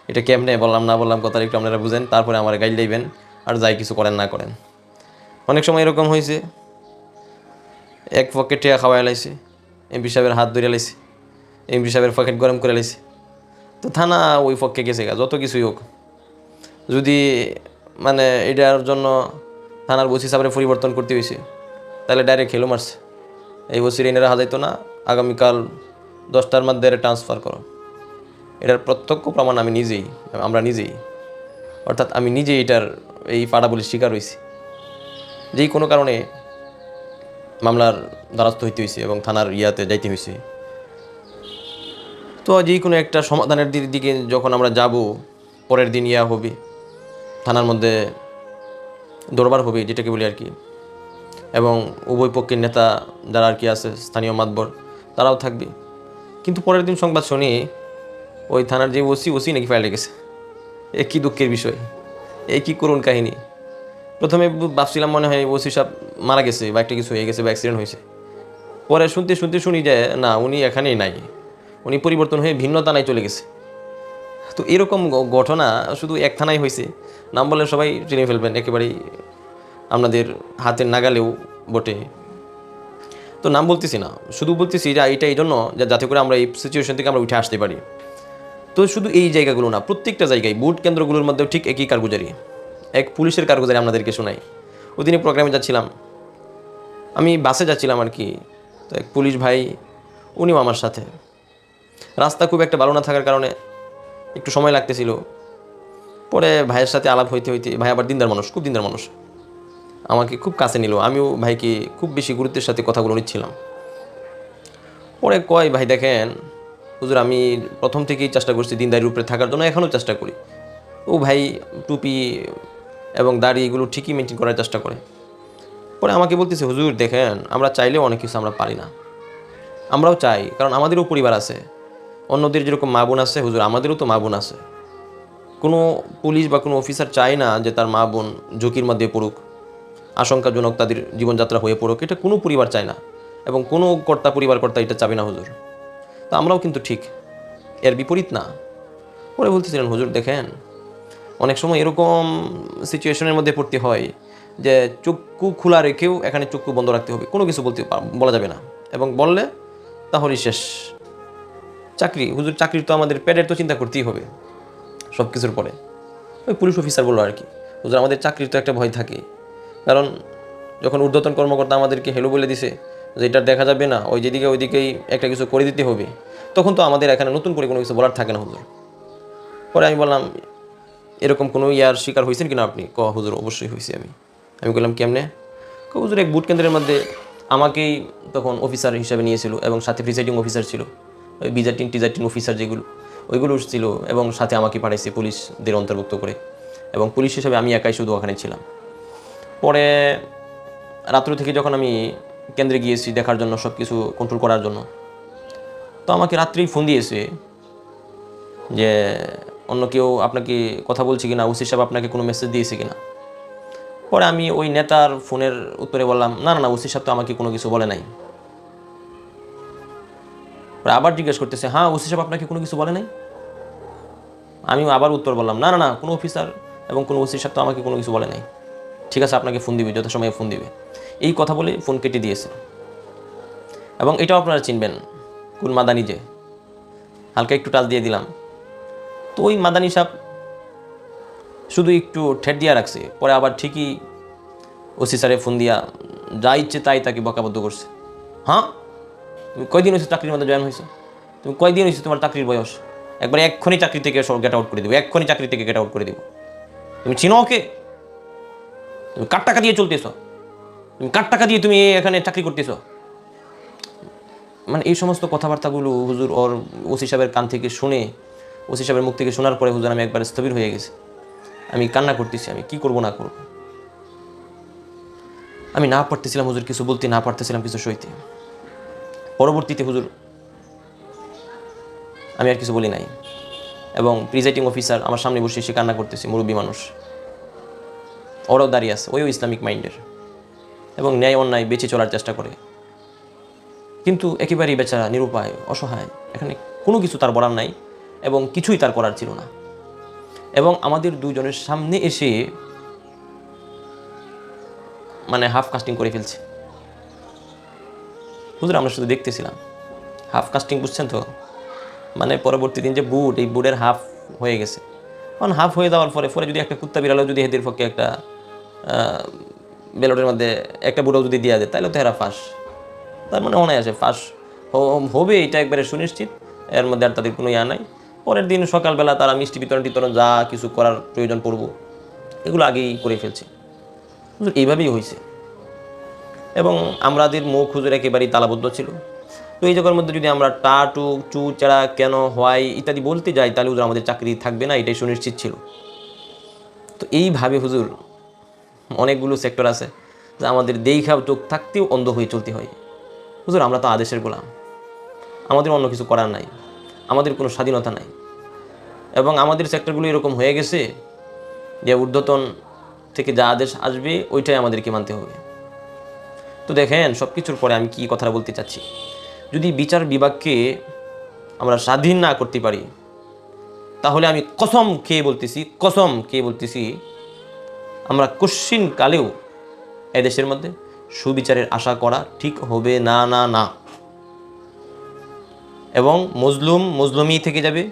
এটা কেমনে বললাম না বললাম কথাটা একটু আপনারা বুঝেন, তারপরে আমার গাইড দিবেন আর যাই কিছু করেন না করেন। অনেক সময় এরকম হয়েছে, এক পকেট টিয়া খাওয়াই লাইছে, এমপি সাহেবের হাত ধরে লাইছে, এমপি সাহেবের পকেট গরম করে লাইছে, তো থানা ওই পক্ষে গেছে যত কিছুই হোক। যদি মানে এটার জন্য থানার ওসি সাহেবের পরিবর্তন করতে হয়েছে, তাহলে ডাইরেক্ট খেলো মারছে, এই ওসির এনারা হাজাইতো না, আগামীকাল 10টার মধ্যে ট্রান্সফার করো। এটার প্রত্যক্ষ প্রমাণ আমরা নিজেই, অর্থাৎ আমি নিজেই এটার এই ফাটাবলির শিকার হয়েছি। যেই কোনো কারণে মামলার দ্বারস্থ হইতে হয়েছে এবং থানার ইয়াতে যাইতে হয়েছে। তো যেই কোনো একটা সমাধানের দিকে যখন আমরা যাব, পরের দিন ইয়া হবে, থানার মধ্যে দরবার হবে যেটাকে বলি আর কি, এবং উভয় পক্ষের নেতা যারা আর কি আছে, স্থানীয় মাতবর, তারাও থাকবে। কিন্তু পরের দিন সংবাদ শুনি ওই থানার যে ওসি নাকি ফাইলে গেছে। এ কী দুঃখের বিষয়, এই কী করুণ কাহিনী। প্রথমে ভাবছিলাম মনে হয় ওসি সাহেব মারা গেছে বা একটা কিছু হয়ে গেছে বা অ্যাক্সিডেন্ট হয়েছে। পরে শুনতে শুনি যে না, উনি এখানেই নাই, উনি পরিবর্তন হয়ে ভিন্ন থানায় চলে গেছে। তো এরকম ঘটনা শুধু এক থানায় হয়েছে, নাম বলে সবাই চিনে ফেলবেন, একেবারেই আপনাদের হাতের নাগালেও বটে। তো নাম বলতেছি না, শুধু বলতেছি যে এটা এই জন্য যাতে করে আমরা এই সিচুয়েশন থেকে আমরা উঠে আসতে পারি। তো শুধু এই জায়গাগুলো না, প্রত্যেকটা জায়গায় ভোট কেন্দ্রগুলোর মধ্যেও ঠিক একই কারগুজারি, এক পুলিশের কারগুজারি আপনাদেরকে শোনাই। ওই দিনে প্রোগ্রামে যাচ্ছিলাম, আমি বাসে যাচ্ছিলাম আর কি, তো এক পুলিশ ভাই, উনিও আমার সাথে। রাস্তা খুব একটা ভালো না থাকার কারণে একটু সময় লাগতেছিল। পরে ভাইয়ের সাথে আলাপ হইতে হইতে, ভাই আবার দিনদার মানুষ, খুব দিনদার মানুষ, আমাকে খুব কাছে নিল। আমিও ভাইকে খুব বেশি গুরুত্বের সাথে কথাগুলো নিচ্ছিলাম। পরে কয়, ভাই দেখেন হুজুর, আমি প্রথম থেকেই চেষ্টা করছি দিনদারির উপরে থাকার জন্য, এখনও চেষ্টা করি। ও ভাই টুপি এবং দাড়ি এগুলো ঠিকই মেনটেন করার চেষ্টা করে। পরে আমাকে বলতেছে, হুজুর দেখেন, আমরা চাইলেও অনেক কিছু আমরা পারি না। আমরাও চাই, কারণ আমাদেরও পরিবার আছে, অন্যদের যেরকম মা বোন আছে, হুজুর আমাদেরও তো মা বোন আছে। কোনো পুলিশ বা কোনো অফিসার চায় না যে তার মা বোন ঝুঁকির মধ্যে পড়ুক, আশঙ্কাজনক তাদের জীবনযাত্রা হয়ে পড়ুক। এটা কোনো পরিবার চায় না, এবং কোনো পরিবার কর্তা এটা চাবে না হুজুর। তো আমরাও কিন্তু ঠিক এর বিপরীত না। পরে বলতেছিলেন, হুজুর দেখেন, অনেক সময় এরকম সিচুয়েশনের মধ্যে পড়তে হয় যে চক্ষু খোলা রেখেও এখানে চক্ষু বন্ধ রাখতে হবে, কোনো কিছু বলা যাবে না, এবং বললে তাহলেই শেষ। চাকরি, হুজুর চাকরির তো আমাদের পেটের তো চিন্তা করতেই হবে সব কিছুর পরে। ওই পুলিশ অফিসার বললো আর কি, হুজুর আমাদের চাকরির তো একটা ভয় থাকে, কারণ যখন ঊর্ধ্বতন কর্মকর্তা আমাদেরকে হেলো বলে দিছে যে এটা দেখা যাবে না, ওইদিকেই একটা কিছু করে দিতে হবে, তখন তো আমাদের এখানে নতুন করে কোনো কিছু বলার থাকে না হুজুর। পরে আমি বললাম, এরকম কোনো ইয়ার শিকার হয়েছেন কিনা আপনি? হুজুর অবশ্যই হয়েছি আমি বললাম কেমনে? হুজুর এক ভোট কেন্দ্রের মধ্যে আমাকেই তখন অফিসার হিসাবে নিয়েছিল, এবং সাথে প্রিসাইডিং অফিসার ছিল, ওই বিজারটিন টিজারটিন অফিসার যেগুলো, ওইগুলো ছিল, এবং সাথে আমাকে পাঠাইছে পুলিশদের অন্তর্ভুক্ত করে, এবং পুলিশ হিসাবে আমি একাই শুধু ওখানে ছিলাম। পরে রাত্র থেকে যখন আমি কেন্দ্রে গিয়েছি দেখার জন্য, সব কিছু কন্ট্রোল করার জন্য, তো আমাকে রাত্রেই ফোন দিয়েছে যে অন্য কেউ আপনাকে কথা বলছে কিনা, ওসি সাহেব আপনাকে কোনো মেসেজ দিয়েছে কিনা। পরে আমি ওই নেতার ফোনের উত্তরে বললাম, না না না, ওসি সাহেব তো আমাকে কোনো কিছু বলে নাই। পরে আবার জিজ্ঞেস করতেছে, হ্যাঁ ওসি সাহেব আপনাকে কোনো কিছু বলে নাই? আমিও আবার উত্তর বললাম, না না না, কোনো অফিসার এবং কোনো ওসি সাহেব তো আমাকে কোনো কিছু বলে নাই। ঠিক আছে, আপনাকে ফোন দিবে, যথাসময়ে ফোন দিবে। এই কথা বলে ফোন কেটে দিয়েছে। এবং এটাও আপনারা চিনবেন, কোন মাদানি, যে হালকা একটু টাচ দিয়ে দিলাম, তো ওই মাদানি সাহেব শুধু একটু ঠেট দিয়া রাখছে। পরে আবার ঠিকই ওসি স্যারে ফোন দিয়া যা ইচ্ছে তাই তাকে বকাবদ্ধ করছে। হ্যাঁ, তুমি কয়দিন হয়েছে চাকরির মধ্যে জয়েন হয়েছো? তুমি কয়দিন হয়েছে তোমার চাকরির বয়স? একবার এক্ষুনি চাকরি থেকে গেট আউট করে দেবো, এক্ষুনি চাকরি থেকে গেট আউট করে দেবো। তুমি চিনো ওকে? তুমি কার টাকা দিয়ে চলতেছ? কার টাকা দিয়ে তুমি এখানে চাকরি করতেছ? মানে এই সমস্ত কথাবার্তাগুলো হুজুর ওর ওসি সাহেবের কান থেকে শুনে, ওসি সাহেবের মুখ থেকে শোনার পরে হুজুর আমি একবার স্থবির হয়ে গেছি। আমি কান্না করতেছি, আমি কি করব না করব। আমি না পারতেছিলাম হুজুর, কিছু বলতে না পারতেছিলাম, কিছু সইতে। পরবর্তীতে হুজুর আমি আর কিছু বলি নাই, এবং প্রিজাইডিং অফিসার আমার সামনে বসে সে কান্না করতেছে, মুরব্বী মানুষ, ওরাও দাঁড়িয়ে আছে, ওইও ইসলামিক মাইন্ডের, এবং ন্যায় অন্যায় বেঁচে চলার চেষ্টা করে, কিন্তু একেবারেই বেচারা, নিরুপায়, অসহায়। এখানে কোনো কিছু তার বলার নাই, এবং কিছুই তার করার ছিল না। এবং আমাদের দুজনের সামনে এসে মানে হাফ কাস্টিং করে ফেলছে। হুজুর আমরা শুধু দেখতেছিলাম। হাফ কাস্টিং বুঝছেন তো, মানে পরবর্তী দিন যে বুট, এই বুটের হাফ হয়ে গেছে। কারণ হাফ হয়ে যাওয়ার পরে যদি একটা কুত্তা বিড়ালও যদি এদের পক্ষে একটা ব্যালটের মধ্যে একটা বুটও যদি দেওয়া যায়, তাহলে তো এরা ফাঁস। তার মানে অনায়াসে ফাঁস হবে, এটা একবারে সুনিশ্চিত। এর মধ্যে আর তাদের কোনো ইয়া নাই। পরের দিন সকালবেলা তারা মিষ্টি বিতরণ যা কিছু করার প্রয়োজন পড়ব, এগুলো আগেই করে ফেলছে। হুজুর এইভাবেই হয়েছে। এবং আমাদের মুখ হুজুর একেবারেই তালাবদ্ধ ছিল। তো এই জায়গার মধ্যে যদি আমরা টা টু চু চারা কেন হয় ইত্যাদি বলতে যাই, তাহলে হুজুর আমাদের চাকরি থাকবে না, এটাই সুনিশ্চিত ছিল। তো এইভাবে হুজুর অনেকগুলো সেক্টর আছে যা আমাদের দেখা চোখ থাকতেও অন্ধ হয়ে চলতে হয়। হুজুর আমরা তো আদেশের গোলাম, আমাদের অন্য কিছু করার নাই, আমাদের কোনো স্বাধীনতা নাই। এবং আমাদের সেক্টরগুলো এরকম হয়ে গেছে যে ঊর্ধ্বতন থেকে যা আদেশ আসবে ওইটাই আমাদেরকে মানতে হবে। তো দেখেন সব কিছুর পরে আমি কি কথাটা বলতে চাচ্ছি, যদি বিচার বিভাগকে আমরা স্বাধীন না করতে পারি, তাহলে আমি কসম খেয়ে বলতেছি আমরা কোশ্চিন কালেও এদেশের মধ্যে সুবিচারের আশা করা ঠিক হবে না না না। এবং মজলুমই থেকে যাবে,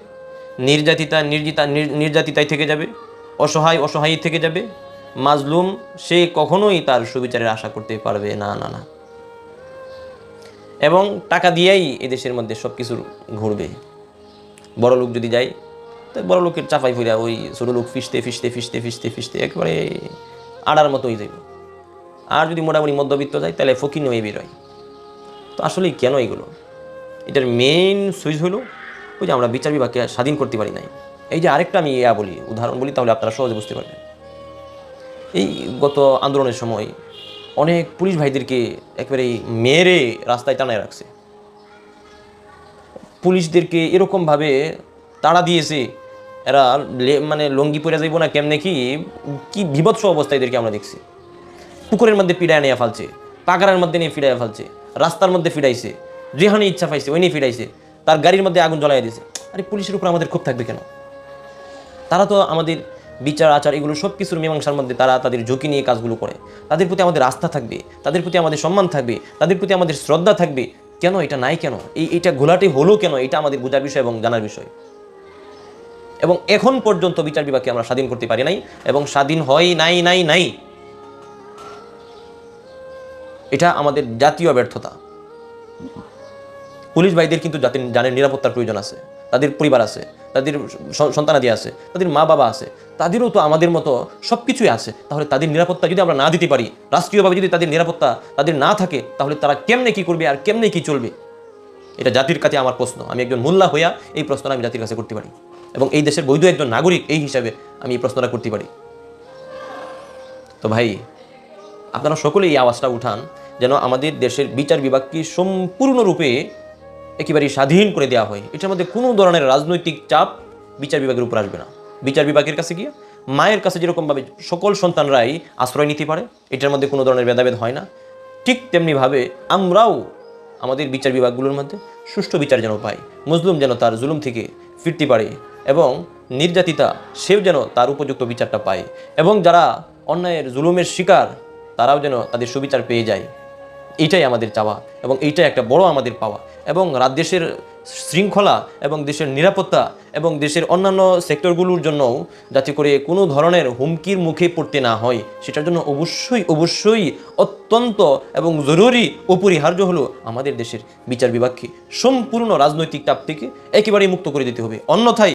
নির্যাতিতাই থেকে যাবে, অসহায় থেকে যাবে, মাজলুম সে কখনোই তার সুবিচারের আশা করতে পারবে না না না। এবং টাকা দিয়েই এদেশের মধ্যে সব কিছু ঘুরবে। বড় লোক যদি যায়, তো বড় লোকের চাপাই ফিরা ওই ছোট লোক ফিসতে একেবারে আড়ার মতোই যাইব। আর যদি মোটামুটি মধ্যবিত্ত যায়, তাহলে ফকির নয় বেরোয়। তো আসলে কেন এগুলো? এটার মেইন সুইচ হলো ওই যে আমরা বিচার বিভাগকে স্বাধীন করতে পারি নাই। এই যে আরেকটা আমি উদাহরণ বলি, তাহলে আপনারা সহজে বুঝতে পারবেন। এই গত আন্দোলনের সময় অনেক পুলিশ ভাইদেরকে একেবারে মেরে রাস্তায় টানায় রাখছে। পুলিশদেরকে এরকমভাবে তাড়া দিয়েছে, এরা মানে লঙ্গি পরে যাইব না কেমনে কি বিভৎস অবস্থা এদেরকে আমরা দেখছি। পুকুরের মধ্যে পিড়ায় নিয়ে ফেলছে, পাকারের মধ্যে নিয়ে ফিরাইয়া ফেলছে, রাস্তার মধ্যে ফিরাইছে, যেখানে ইচ্ছা পাইছে ওই নিয়ে ফিরাইছে, তার গাড়ির মধ্যে আগুন জ্বলাই দিয়েছে। আরে পুলিশের উপর আমাদের ক্ষোভ থাকবে কেন? তারা তো আমাদের বিচার আচার এগুলো সব কিছুর মীমাংসার মধ্যে তারা তাদের ঝুঁকি নিয়ে কাজগুলো করে। তাদের প্রতি আমাদের আস্থা থাকবে, তাদের প্রতি আমাদের সম্মান থাকবে, তাদের প্রতি আমাদের শ্রদ্ধা থাকবে। কেন এটা নাই? কেন এইটা ঘোলাটে হলো কেন? এটা আমাদের বোঝার বিষয় এবং জানার বিষয়। এবং এখন পর্যন্ত বিচার বিভাগকে আমরা স্বাধীন করতে পারি নাই, এবং স্বাধীন হয় নাই। এটা আমাদের জাতীয় ব্যর্থতা। পুলিশ ভাইদের কিন্তু জানের নিরাপত্তার প্রয়োজন আছে, তাদের পরিবার আছে, তাদের সন্তানাদি আছে, তাদের মা বাবা আছে, তাদেরও তো আমাদের মতো সব কিছুই আছে। তাহলে তাদের নিরাপত্তা যদি আমরা না দিতে পারি, রাষ্ট্রীয়ভাবে যদি তাদের নিরাপত্তা তাদের না থাকে, তাহলে তারা কেমনে কি করবে আর কেমনে কি চলবে? এটা জাতির কাছে আমার প্রশ্ন। আমি একজন মোল্লা হইয়া এই প্রশ্নটা আমি জাতির কাছে করতে পারি, এবং এই দেশের বৈধ একজন নাগরিক এই হিসাবে আমি এই প্রশ্নটা করতে পারি। তো ভাই, আপনারা সকলেই এই আওয়াজটা উঠান যেন আমাদের দেশের বিচার বিভাগকে সম্পূর্ণরূপে একেবারে স্বাধীন করে দেওয়া হয়। এটার মধ্যে কোনো ধরনের রাজনৈতিক চাপ বিচার বিভাগের উপর আসবে না। বিচার বিভাগের কাছে গিয়ে মায়ের কাছে যেরকমভাবে সকল সন্তানরাই আশ্রয় নিতে পারে, এটার মধ্যে কোনো ধরনের ভেদাভেদ হয় না, ঠিক তেমনিভাবে আমরাও আমাদের বিচার বিভাগগুলোর মধ্যে সুষ্ঠু বিচার যেন পাই, মজলুম যেন তার জুলুম থেকে ফিরতে পারে, এবং নির্যাতিতা সেও যেন তার উপযুক্ত বিচারটা পায়, এবং যারা অন্যায়ের জুলুমের শিকার তারাও যেন তাদের সুবিচার পেয়ে যায়। এইটাই আমাদের চাওয়া, এবং এইটাই একটা বড় আমাদের পাওয়া। এবং দেশের শৃঙ্খলা এবং দেশের নিরাপত্তা এবং দেশের অন্যান্য সেক্টরগুলোর জন্যও যাতে করে কোনো ধরনের হুমকির মুখে পড়তে না হয়, সেটার জন্য অবশ্যই অত্যন্ত এবং জরুরি অপরিহার্য হলো আমাদের দেশের বিচার বিভাগকে সম্পূর্ণ রাজনৈতিক চাপ থেকে একেবারেই মুক্ত করে দিতে হবে। অন্যথায়